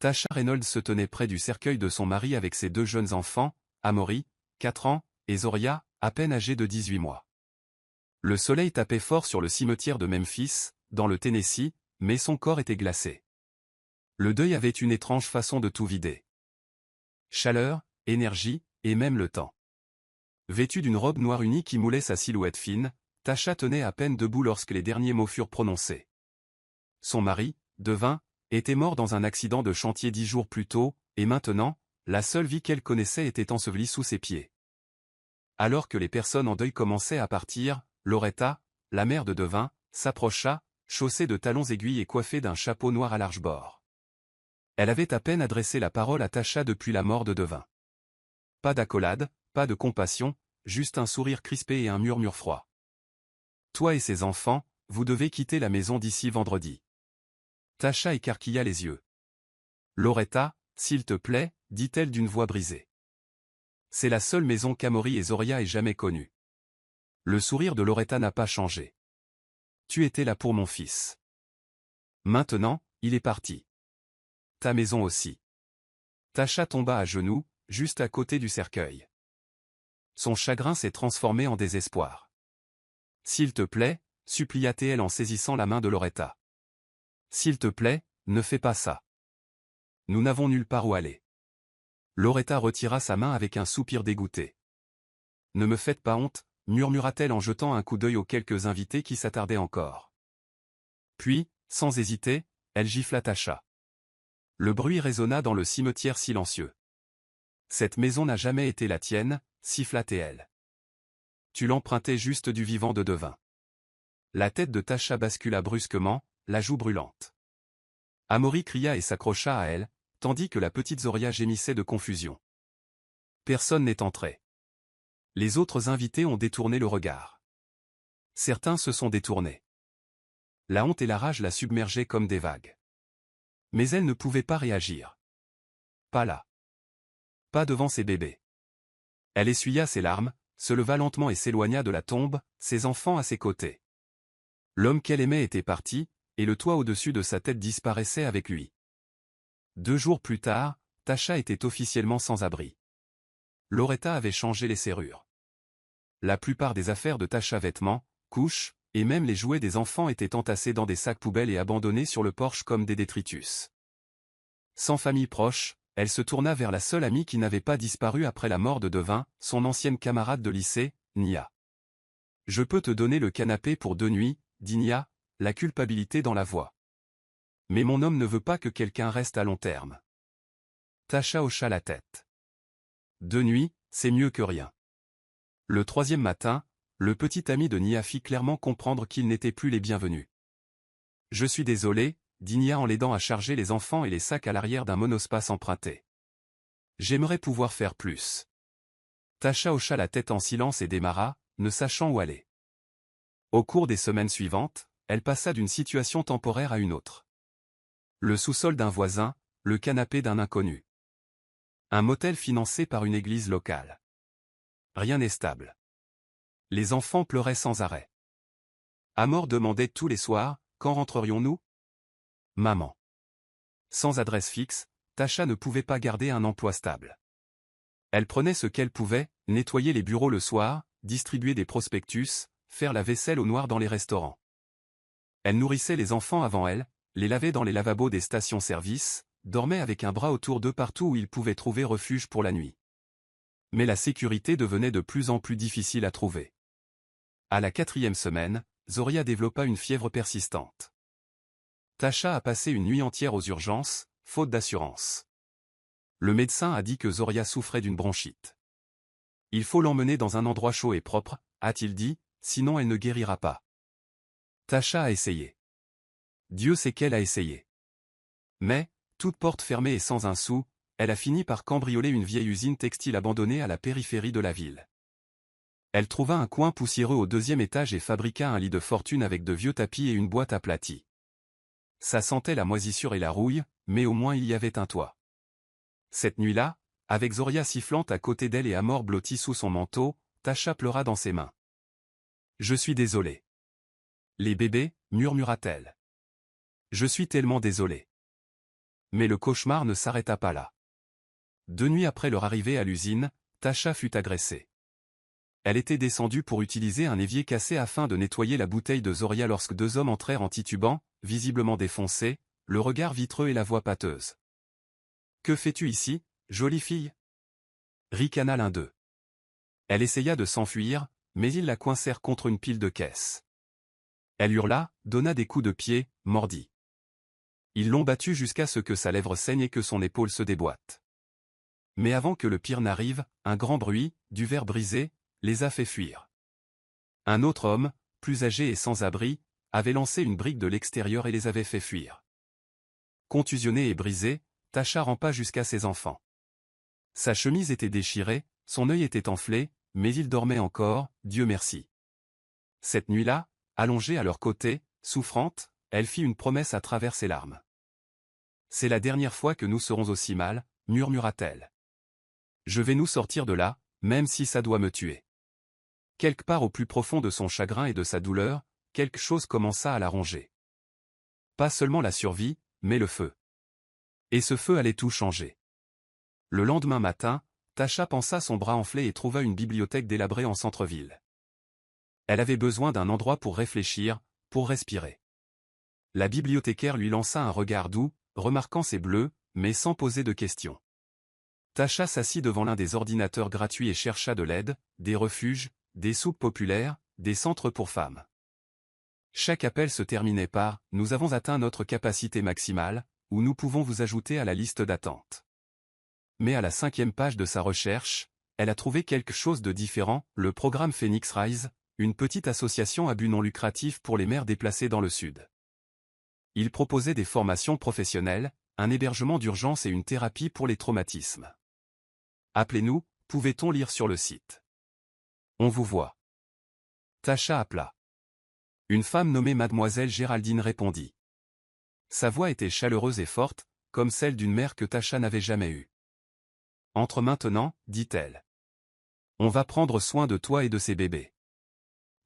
Tasha Reynolds se tenait près du cercueil de son mari avec ses deux jeunes enfants, Amory, 4 ans, et Zoria, à peine âgée de 18 mois. Le soleil tapait fort sur le cimetière de Memphis, dans le Tennessee, mais son corps était glacé. Le deuil avait une étrange façon de tout vider. Chaleur, énergie, et même le temps. Vêtue d'une robe noire unie qui moulait sa silhouette fine, Tasha tenait à peine debout lorsque les derniers mots furent prononcés. Son mari, Devin, était mort dans un accident de chantier 10 jours plus tôt, et maintenant, la seule vie qu'elle connaissait était ensevelie sous ses pieds. Alors que les personnes en deuil commençaient à partir, Loretta, la mère de Devin, s'approcha, chaussée de talons aiguilles et coiffée d'un chapeau noir à large bord. Elle avait à peine adressé la parole à Tasha depuis la mort de Devin. Pas d'accolade, pas de compassion, juste un sourire crispé et un murmure froid. « Toi et ces enfants, vous devez quitter la maison d'ici vendredi. » Tasha écarquilla les yeux. « Loretta, s'il te plaît, dit-elle d'une voix brisée. C'est la seule maison qu'Amory et Zoria aient jamais connue. » Le sourire de Loretta n'a pas changé. « Tu étais là pour mon fils. Maintenant, il est parti. Ta maison aussi. » Tasha tomba à genoux, juste à côté du cercueil. Son chagrin s'est transformé en désespoir. « S'il te plaît, supplia-t-elle en saisissant la main de Loretta. S'il te plaît, ne fais pas ça. Nous n'avons nulle part où aller. » Loretta retira sa main avec un soupir dégoûté. « Ne me faites pas honte, murmura-t-elle en jetant un coup d'œil aux quelques invités qui s'attardaient encore. Puis, sans hésiter, elle gifla Tasha. Le bruit résonna dans le cimetière silencieux. « Cette maison n'a jamais été la tienne, siffla-t-elle. Tu l'empruntais juste du vivant de Devin. » La tête de Tasha bascula brusquement, la joue brûlante. Amory cria et s'accrocha à elle, tandis que la petite Zoria gémissait de confusion. Personne n'est entré. Les autres invités ont détourné le regard. Certains se sont détournés. La honte et la rage la submergeaient comme des vagues. Mais elle ne pouvait pas réagir. Pas là. Pas devant ses bébés. Elle essuya ses larmes, se leva lentement et s'éloigna de la tombe, ses enfants à ses côtés. L'homme qu'elle aimait était parti, et le toit au-dessus de sa tête disparaissait avec lui. 2 jours plus tard, Tasha était officiellement sans abri. Loretta avait changé les serrures. La plupart des affaires de Tasha, vêtements, couches, et même les jouets des enfants étaient entassés dans des sacs poubelles et abandonnés sur le porche comme des détritus. Sans famille proche, elle se tourna vers la seule amie qui n'avait pas disparu après la mort de Devin, son ancienne camarade de lycée, Nia. « Je peux te donner le canapé pour 2 nuits, dit Nia, la culpabilité dans la voix. Mais mon homme ne veut pas que quelqu'un reste à long terme. » Tasha hocha la tête. 2 nuits, c'est mieux que rien. Le 3e matin, le petit ami de Nia fit clairement comprendre qu'ils n'étaient plus les bienvenus. « Je suis désolé, » dit Nia en l'aidant à charger les enfants et les sacs à l'arrière d'un monospace emprunté. « J'aimerais pouvoir faire plus. » Tasha hocha la tête en silence et démarra, ne sachant où aller. Au cours des semaines suivantes, elle passa d'une situation temporaire à une autre. Le sous-sol d'un voisin, le canapé d'un inconnu. Un motel financé par une église locale. Rien n'est stable. Les enfants pleuraient sans arrêt. Amor demandait tous les soirs, « Quand rentrerions-nous » Maman. Sans adresse fixe, Tasha ne pouvait pas garder un emploi stable. Elle prenait ce qu'elle pouvait, nettoyer les bureaux le soir, distribuer des prospectus, faire la vaisselle au noir dans les restaurants. Elle nourrissait les enfants avant elle, les lavait dans les lavabos des stations-service, dormait avec un bras autour d'eux partout où ils pouvaient trouver refuge pour la nuit. Mais la sécurité devenait de plus en plus difficile à trouver. À la 4e semaine, Zoria développa une fièvre persistante. Tasha a passé une nuit entière aux urgences, faute d'assurance. Le médecin a dit que Zoria souffrait d'une bronchite. « Il faut l'emmener dans un endroit chaud et propre, » a-t-il dit, « sinon elle ne guérira pas. » Tasha a essayé. Dieu sait qu'elle a essayé. Mais, toute porte fermée et sans un sou, elle a fini par cambrioler une vieille usine textile abandonnée à la périphérie de la ville. Elle trouva un coin poussiéreux au 2e étage et fabriqua un lit de fortune avec de vieux tapis et une boîte aplatie. Ça sentait la moisissure et la rouille, mais au moins il y avait un toit. Cette nuit-là, avec Zoria sifflante à côté d'elle et Amor blotti sous son manteau, Tasha pleura dans ses mains. « Je suis désolée. »« Les bébés, murmura-t-elle. Je suis tellement désolée. » Mais le cauchemar ne s'arrêta pas là. 2 nuits après leur arrivée à l'usine, Tasha fut agressée. Elle était descendue pour utiliser un évier cassé afin de nettoyer la bouteille de Zoria lorsque 2 hommes entrèrent en titubant, visiblement défoncés, le regard vitreux et la voix pâteuse. « Que fais-tu ici, jolie fille » ricana l'un d'eux. Elle essaya de s'enfuir, mais ils la coincèrent contre une pile de caisses. Elle hurla, donna des coups de pied, mordit. Ils l'ont battue jusqu'à ce que sa lèvre saigne et que son épaule se déboîte. Mais avant que le pire n'arrive, un grand bruit, du verre brisé, les a fait fuir. Un autre homme, plus âgé et sans abri, avait lancé une brique de l'extérieur et les avait fait fuir. Contusionnée et brisée, Tasha rampa jusqu'à ses enfants. Sa chemise était déchirée, son œil était enflé, mais il dormait encore, Dieu merci. Cette nuit-là, allongée à leur côté, souffrante, elle fit une promesse à travers ses larmes. « C'est la dernière fois que nous serons aussi mal, murmura-t-elle. Je vais nous sortir de là, même si ça doit me tuer. » Quelque part au plus profond de son chagrin et de sa douleur, quelque chose commença à la ronger. Pas seulement la survie, mais le feu. Et ce feu allait tout changer. Le lendemain matin, Tasha pansa son bras enflé et trouva une bibliothèque délabrée en centre-ville. Elle avait besoin d'un endroit pour réfléchir, pour respirer. La bibliothécaire lui lança un regard doux, remarquant ses bleus, mais sans poser de questions. Tasha s'assit devant l'un des ordinateurs gratuits et chercha de l'aide, des refuges, des soupes populaires, des centres pour femmes. Chaque appel se terminait par « Nous avons atteint notre capacité maximale » ou « Nous pouvons vous ajouter à la liste d'attente ». Mais à la 5e page de sa recherche, elle a trouvé quelque chose de différent, le programme Phoenix Rise, une petite association à but non lucratif pour les mères déplacées dans le Sud. Il proposait des formations professionnelles, un hébergement d'urgence et une thérapie pour les traumatismes. Appelez-nous, pouvait-on lire sur le site. On vous voit. Tasha appela. Une femme nommée Mademoiselle Géraldine répondit. Sa voix était chaleureuse et forte, comme celle d'une mère que Tasha n'avait jamais eue. Entre maintenant, dit-elle. On va prendre soin de toi et de ces bébés.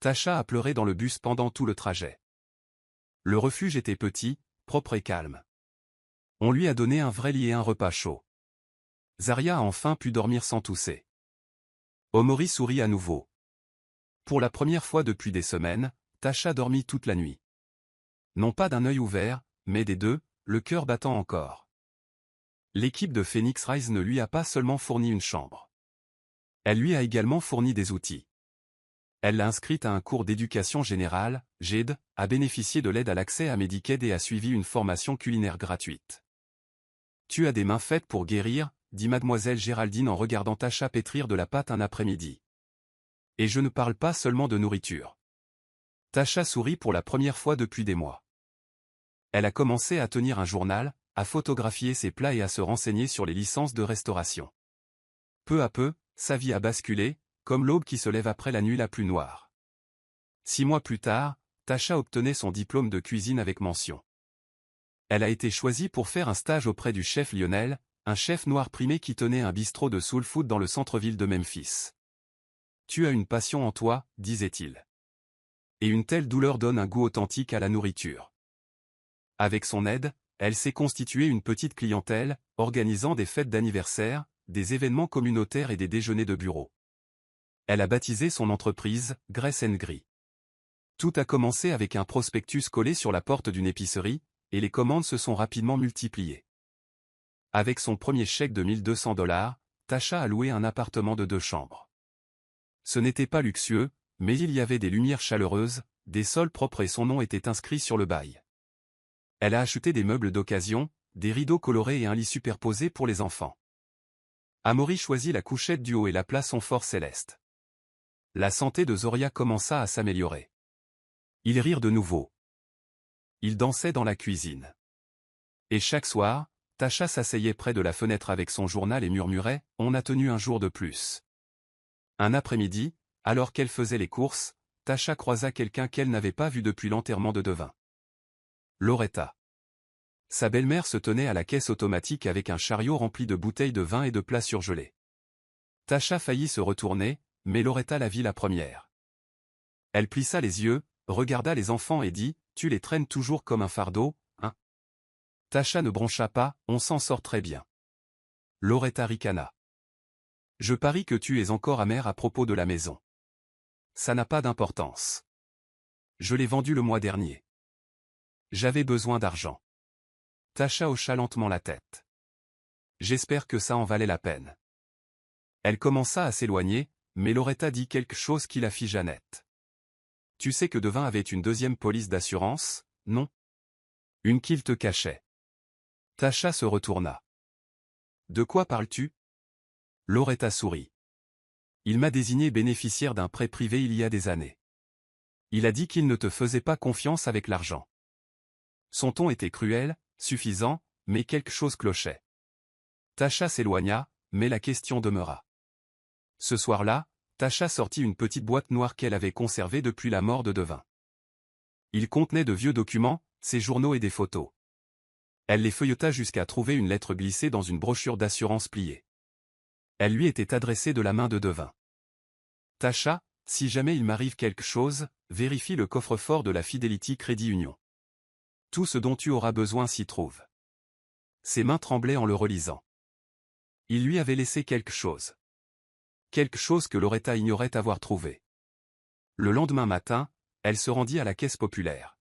Tasha a pleuré dans le bus pendant tout le trajet. Le refuge était petit, propre et calme. On lui a donné un vrai lit et un repas chaud. Zaria a enfin pu dormir sans tousser. Omori sourit à nouveau. Pour la première fois depuis des semaines, Tasha dormit toute la nuit. Non pas d'un œil ouvert, mais des deux, le cœur battant encore. L'équipe de Phoenix Rise ne lui a pas seulement fourni une chambre. Elle lui a également fourni des outils. Elle l'a inscrite à un cours d'éducation générale, GED, a bénéficié de l'aide à l'accès à Medicaid et a suivi une formation culinaire gratuite. Tu as des mains faites pour guérir, dit Mademoiselle Géraldine en regardant Tasha pétrir de la pâte un après-midi. Et je ne parle pas seulement de nourriture. Tasha sourit pour la première fois depuis des mois. Elle a commencé à tenir un journal, à photographier ses plats et à se renseigner sur les licences de restauration. Peu à peu, sa vie a basculé, comme l'aube qui se lève après la nuit la plus noire. 6 mois plus tard, Tasha obtenait son diplôme de cuisine avec mention. Elle a été choisie pour faire un stage auprès du chef Lionel, un chef noir primé qui tenait un bistrot de soul food dans le centre-ville de Memphis. Tu as une passion en toi, disait-il. Et une telle douleur donne un goût authentique à la nourriture. Avec son aide, elle s'est constituée une petite clientèle, organisant des fêtes d'anniversaire, des événements communautaires et des déjeuners de bureau. Elle a baptisé son entreprise, Grace & Gris. Tout a commencé avec un prospectus collé sur la porte d'une épicerie, et les commandes se sont rapidement multipliées. Avec son premier chèque de $1200, Tasha a loué un appartement de 2 chambres. Ce n'était pas luxueux, mais il y avait des lumières chaleureuses, des sols propres et son nom était inscrit sur le bail. Elle a acheté des meubles d'occasion, des rideaux colorés et un lit superposé pour les enfants. Amaury choisit la couchette du haut et la place en fort céleste. La santé de Zoria commença à s'améliorer. Ils rirent de nouveau. Ils dansaient dans la cuisine. Et chaque soir, Tasha s'asseyait près de la fenêtre avec son journal et murmurait « On a tenu un jour de plus ». Un après-midi, alors qu'elle faisait les courses, Tasha croisa quelqu'un qu'elle n'avait pas vu depuis l'enterrement de Devin. Loretta. Sa belle-mère se tenait à la caisse automatique avec un chariot rempli de bouteilles de vin et de plats surgelés. Tasha faillit se retourner, mais Loretta la vit la première. Elle plissa les yeux, regarda les enfants et dit « Tu les traînes toujours comme un fardeau, hein ?» Tasha ne broncha pas, on s'en sort très bien. Loretta ricana. Je parie que tu es encore amère à propos de la maison. Ça n'a pas d'importance. Je l'ai vendue le mois dernier. J'avais besoin d'argent. Tasha hocha lentement la tête. J'espère que ça en valait la peine. Elle commença à s'éloigner, mais Loretta dit quelque chose qui la fit Jeannette. Tu sais que Devin avait une deuxième police d'assurance, non? Une qu'il te cachait. Tasha se retourna. De quoi parles-tu? Loretta sourit. Il m'a désigné bénéficiaire d'un prêt privé il y a des années. Il a dit qu'il ne te faisait pas confiance avec l'argent. Son ton était cruel, suffisant, mais quelque chose clochait. Tasha s'éloigna, mais la question demeura. Ce soir-là, Tasha sortit une petite boîte noire qu'elle avait conservée depuis la mort de Devin. Il contenait de vieux documents, ses journaux et des photos. Elle les feuilleta jusqu'à trouver une lettre glissée dans une brochure d'assurance pliée. Elle lui était adressée de la main de Devin. Tasha, si jamais il m'arrive quelque chose, vérifie le coffre-fort de la Fidelity Credit Union. Tout ce dont tu auras besoin s'y trouve. Ses mains tremblaient en le relisant. Il lui avait laissé quelque chose. Quelque chose que Loretta ignorait avoir trouvé. Le lendemain matin, elle se rendit à la caisse populaire.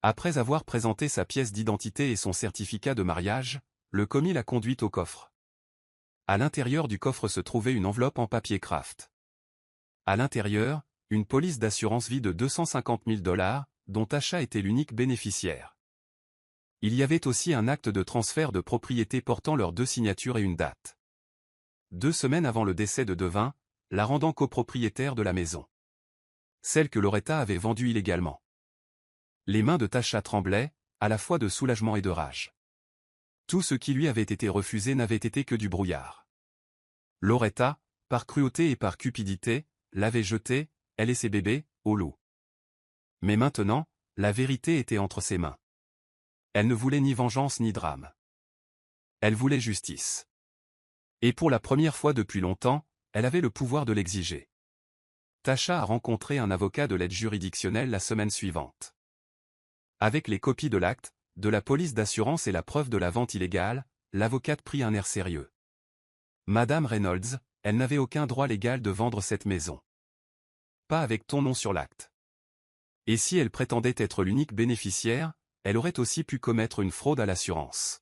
Après avoir présenté sa pièce d'identité et son certificat de mariage, le commis la conduit au coffre. À l'intérieur du coffre se trouvait une enveloppe en papier craft. À l'intérieur, une police d'assurance vie de 250 000 $, dont Tasha était l'unique bénéficiaire. Il y avait aussi un acte de transfert de propriété portant leurs 2 signatures et une date. 2 semaines avant le décès de Devin, la rendant copropriétaire de la maison. Celle que Loretta avait vendue illégalement. Les mains de Tasha tremblaient, à la fois de soulagement et de rage. Tout ce qui lui avait été refusé n'avait été que du brouillard. Loretta, par cruauté et par cupidité, l'avait jetée, elle et ses bébés, au loup. Mais maintenant, la vérité était entre ses mains. Elle ne voulait ni vengeance ni drame. Elle voulait justice. Et pour la première fois depuis longtemps, elle avait le pouvoir de l'exiger. Tasha a rencontré un avocat de l'aide juridictionnelle la semaine suivante. Avec les copies de l'acte, de la police d'assurance et la preuve de la vente illégale, l'avocate prit un air sérieux. Madame Reynolds, elle n'avait aucun droit légal de vendre cette maison. Pas avec ton nom sur l'acte. Et si elle prétendait être l'unique bénéficiaire, elle aurait aussi pu commettre une fraude à l'assurance.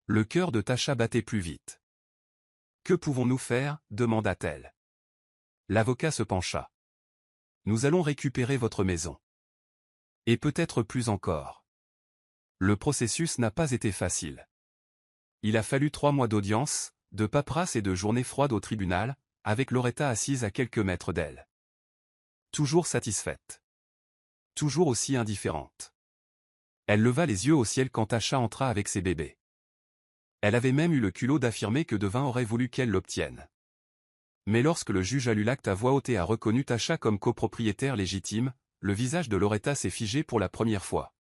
Le cœur de Tasha battait plus vite. Que pouvons-nous faire? Demanda-t-elle. L'avocat se pencha. Nous allons récupérer votre maison. Et peut-être plus encore. Le processus n'a pas été facile. Il a fallu 3 mois d'audience, de paperasse et de journées froides au tribunal, avec Loretta assise à quelques mètres d'elle. Toujours satisfaite. Toujours aussi indifférente. Elle leva les yeux au ciel quand Tasha entra avec ses bébés. Elle avait même eu le culot d'affirmer que Devin aurait voulu qu'elle l'obtienne. Mais lorsque le juge a lu l'acte à voix haute et a reconnu Tasha comme copropriétaire légitime, le visage de Loretta s'est figé pour la première fois.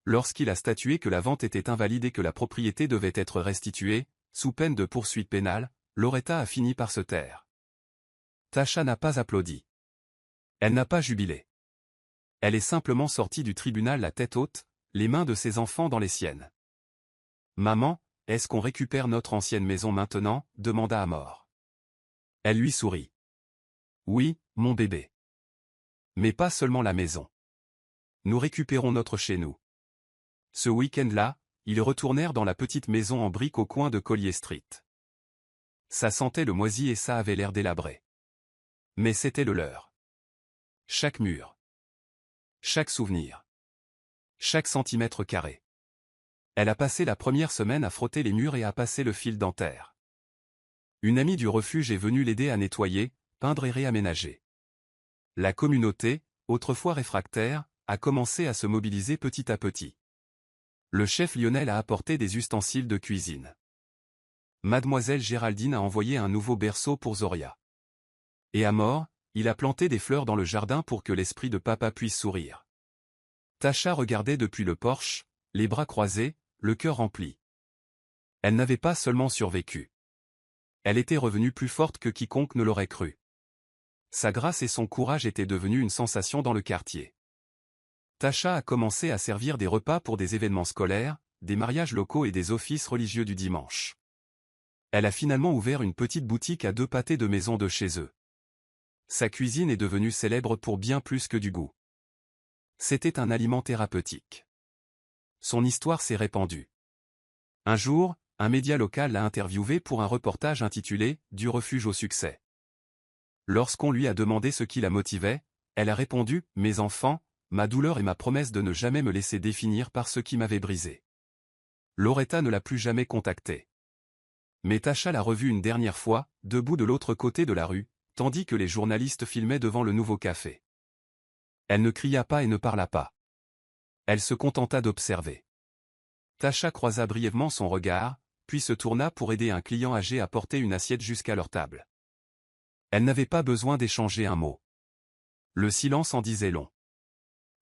Lorsqu'il a statué que la vente était invalide et que la propriété devait être restituée, sous peine de poursuite pénale, Loretta a fini par se taire. Tasha n'a pas applaudi. Elle n'a pas jubilé. Elle est simplement sortie du tribunal la tête haute, les mains de ses enfants dans les siennes. « Maman, est-ce qu'on récupère notre ancienne maison maintenant ?» demanda Amor. Elle lui sourit. « Oui, mon bébé. Mais pas seulement la maison. Nous récupérons notre chez nous. » Ce week-end-là, ils retournèrent dans la petite maison en briques au coin de Collier Street. Ça sentait le moisi et ça avait l'air délabré. Mais c'était le leur. Chaque mur. Chaque souvenir. Chaque centimètre carré. Elle a passé la première semaine à frotter les murs et à passer le fil dentaire. Une amie du refuge est venue l'aider à nettoyer, peindre et réaménager. La communauté, autrefois réfractaire, a commencé à se mobiliser petit à petit. Le chef Lionel a apporté des ustensiles de cuisine. Mademoiselle Géraldine a envoyé un nouveau berceau pour Zoria. Et Amor, il a planté des fleurs dans le jardin pour que l'esprit de papa puisse sourire. Tasha regardait depuis le porche, les bras croisés, le cœur rempli. Elle n'avait pas seulement survécu. Elle était revenue plus forte que quiconque ne l'aurait cru. Sa grâce et son courage étaient devenus une sensation dans le quartier. Tasha a commencé à servir des repas pour des événements scolaires, des mariages locaux et des offices religieux du dimanche. Elle a finalement ouvert une petite boutique à 2 pâtés de maison de chez eux. Sa cuisine est devenue célèbre pour bien plus que du goût. C'était un aliment thérapeutique. Son histoire s'est répandue. Un jour, un média local l'a interviewée pour un reportage intitulé « Du refuge au succès ». Lorsqu'on lui a demandé ce qui la motivait, elle a répondu « Mes enfants, ma douleur et ma promesse de ne jamais me laisser définir par ce qui m'avait brisé ». Loretta ne l'a plus jamais contactée. Mais Tasha l'a revue une dernière fois, debout de l'autre côté de la rue, tandis que les journalistes filmaient devant le nouveau café. Elle ne cria pas et ne parla pas. Elle se contenta d'observer. Tasha croisa brièvement son regard, puis se tourna pour aider un client âgé à porter une assiette jusqu'à leur table. Elle n'avait pas besoin d'échanger un mot. Le silence en disait long.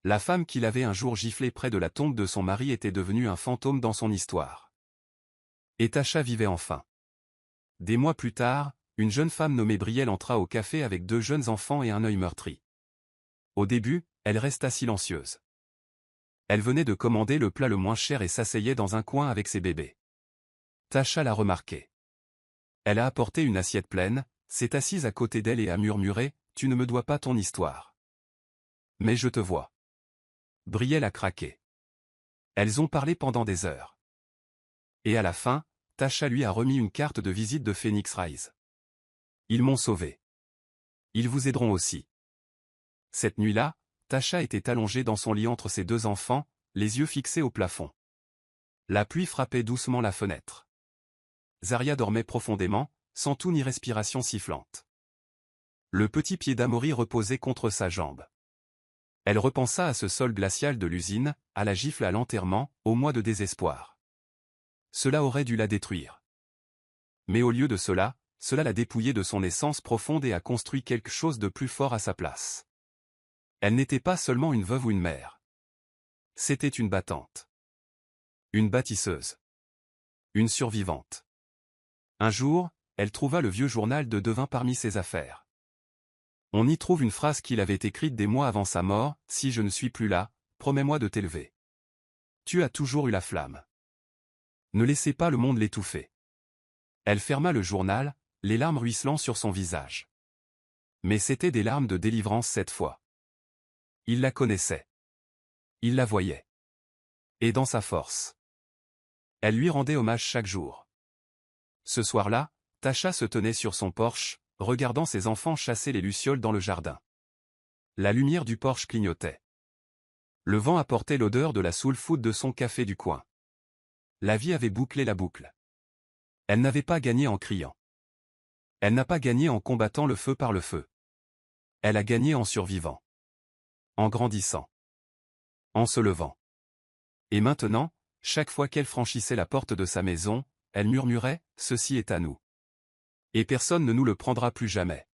La femme qui l'avait un jour giflé près de la tombe de son mari était devenue un fantôme dans son histoire. Et Tasha vivait enfin. Des mois plus tard, une jeune femme nommée Brielle entra au café avec 2 jeunes enfants et un œil meurtri. Au début, elle resta silencieuse. Elle venait de commander le plat le moins cher et s'asseyait dans un coin avec ses bébés. Tasha l'a remarqué. Elle a apporté une assiette pleine, s'est assise à côté d'elle et a murmuré « Tu ne me dois pas ton histoire. Mais je te vois. » Brielle a craqué. Elles ont parlé pendant des heures. Et à la fin, Tasha lui a remis une carte de visite de Phoenix Rise. Ils m'ont sauvé. Ils vous aideront aussi. Cette nuit-là, Tasha était allongée dans son lit entre ses 2 enfants, les yeux fixés au plafond. La pluie frappait doucement la fenêtre. Zaria dormait profondément, sans toux ni respiration sifflante. Le petit pied d'Amaury reposait contre sa jambe. Elle repensa à ce sol glacial de l'usine, à la gifle à l'enterrement, au mois de désespoir. Cela aurait dû la détruire. Mais au lieu de cela, cela l'a dépouillée de son essence profonde et a construit quelque chose de plus fort à sa place. Elle n'était pas seulement une veuve ou une mère. C'était une battante. Une bâtisseuse. Une survivante. Un jour, elle trouva le vieux journal de Devin parmi ses affaires. On y trouve une phrase qu'il avait écrite des mois avant sa mort, « Si je ne suis plus là, promets-moi de t'élever. Tu as toujours eu la flamme. Ne laissez pas le monde l'étouffer. » Elle ferma le journal, les larmes ruisselant sur son visage. Mais c'étaient des larmes de délivrance cette fois. Il la connaissait. Il la voyait. Et dans sa force. Elle lui rendait hommage chaque jour. Ce soir-là, Tasha se tenait sur son porche, regardant ses enfants chasser les lucioles dans le jardin. La lumière du porche clignotait. Le vent apportait l'odeur de la soul food de son café du coin. La vie avait bouclé la boucle. Elle n'avait pas gagné en criant. Elle n'a pas gagné en combattant le feu par le feu. Elle a gagné en survivant. En grandissant. En se levant. Et maintenant, chaque fois qu'elle franchissait la porte de sa maison, elle murmurait « Ceci est à nous. Et personne ne nous le prendra plus jamais. »